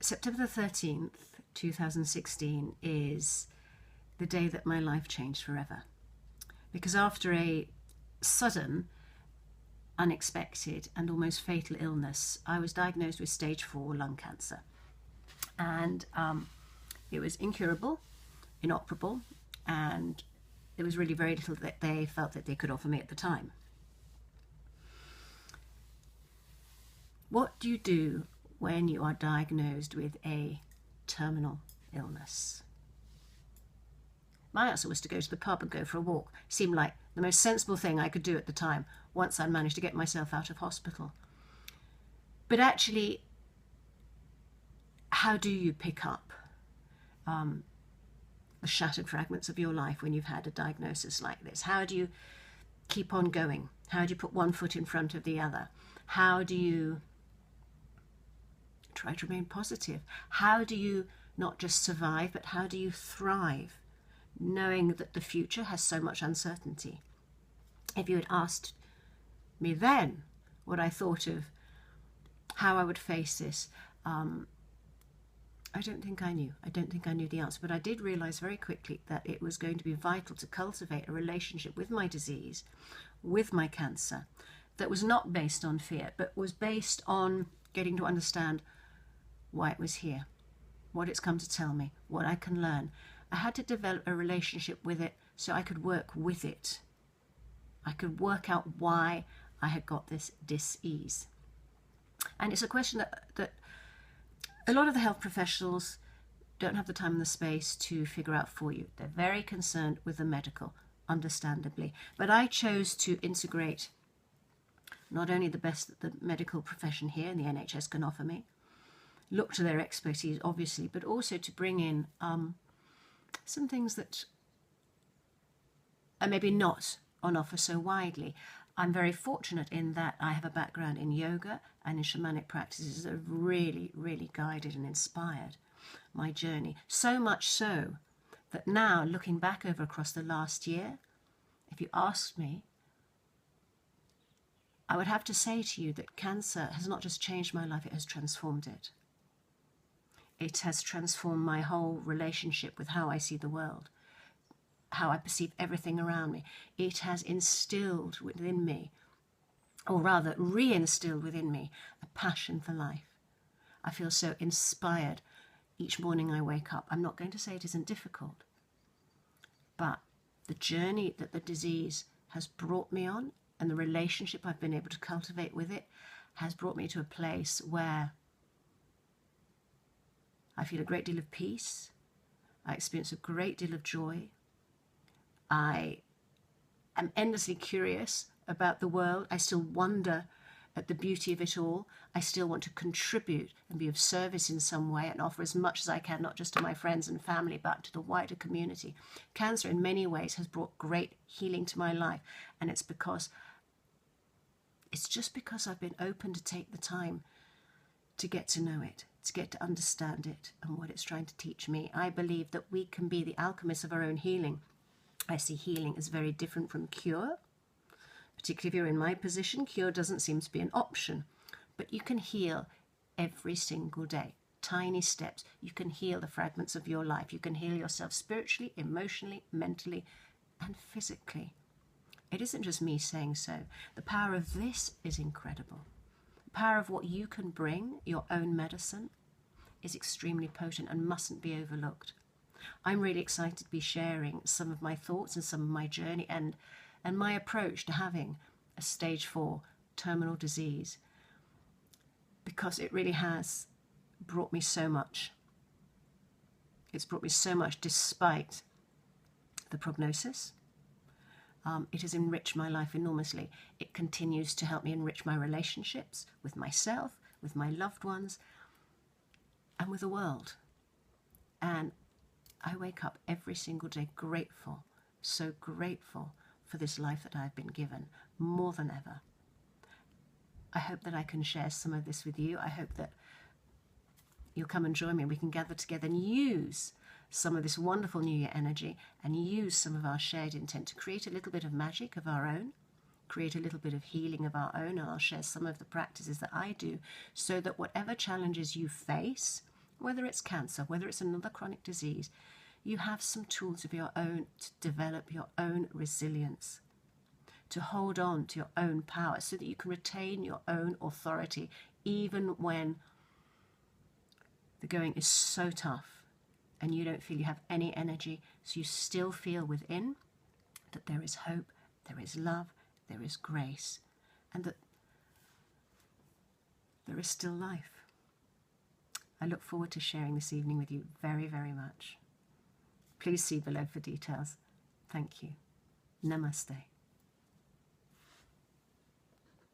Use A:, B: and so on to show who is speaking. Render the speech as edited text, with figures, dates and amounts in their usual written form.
A: September the 13th, 2016 is the day that my life changed forever. Because after a sudden, unexpected and almost fatal illness, I was diagnosed with stage 4 lung cancer. And it was incurable, inoperable, and there was really very little that they felt that they could offer me at the time. What do you do when you are diagnosed with a terminal illness? My answer was to go to the pub and go for a walk. Seemed like the most sensible thing I could do at the time, once I'd managed to get myself out of hospital. But actually, how do you pick up the shattered fragments of your life when you've had a diagnosis like this? How do you keep on going? How do you put one foot in front of the other? How do you try to remain positive? How do you not just survive, but how do you thrive, knowing that the future has so much uncertainty? If you had asked me then what I thought of how I would face this, I don't think I knew. I don't think I knew the answer, but I did realize very quickly that it was going to be vital to cultivate a relationship with my disease, with my cancer, that was not based on fear, but was based on getting to understand why it was here, what it's come to tell me, what I can learn. I had to develop a relationship with it so I could work with it. I could work out why I had got this dis-ease. And it's a question that a lot of the health professionals don't have the time and the space to figure out for you. They're very concerned with the medical, understandably. But I chose to integrate not only the best that the medical profession here in the NHS can offer me, look to their expertise, obviously, but also to bring in some things that are maybe not on offer so widely. I'm very fortunate in that I have a background in yoga and in shamanic practices that have really, really guided and inspired my journey. So much so that now, looking back over across the last year, if you asked me, I would have to say to you that cancer has not just changed my life, it has transformed it. It has transformed my whole relationship with how I see the world, how I perceive everything around me. It has instilled within me, or rather reinstilled within me, a passion for life. I feel so inspired each morning I wake up. I'm not going to say it isn't difficult, but the journey that the disease has brought me on and the relationship I've been able to cultivate with it has brought me to a place where I feel a great deal of peace. I experience a great deal of joy. I am endlessly curious about the world. I still wonder at the beauty of it all. I still want to contribute and be of service in some way and offer as much as I can, not just to my friends and family, but to the wider community. Cancer in many ways has brought great healing to my life, and it's just because I've been open to take the time to get to know it, to get to understand it and what it's trying to teach me. I believe that we can be the alchemists of our own healing. I see healing as very different from cure. Particularly if you're in my position, cure doesn't seem to be an option. But you can heal every single day. Tiny steps. You can heal the fragments of your life. You can heal yourself spiritually, emotionally, mentally, and physically. It isn't just me saying so. The power of this is incredible. The power of what you can bring, your own medicine, is extremely potent and mustn't be overlooked. I'm really excited to be sharing some of my thoughts and some of my journey and my approach to having a stage 4 terminal disease, because it really has brought me so much. It's brought me so much despite the prognosis. It has enriched my life enormously. It continues to help me enrich my relationships with myself, with my loved ones, and with the world. And I wake up every single day grateful, so grateful for this life that I've been given, more than ever. I hope that I can share some of this with you. I hope that you'll come and join me and we can gather together and use some of this wonderful New Year energy and use some of our shared intent to create a little bit of magic of our own, create a little bit of healing of our own, and I'll share some of the practices that I do so that whatever challenges you face, whether it's cancer, whether it's another chronic disease, you have some tools of your own to develop your own resilience, to hold on to your own power so that you can retain your own authority even when the going is so tough and you don't feel you have any energy. So you still feel within that there is hope, there is love, there is grace, and that there is still life. I look forward to sharing this evening with you very, very much. Please see below for details. Thank you. Namaste.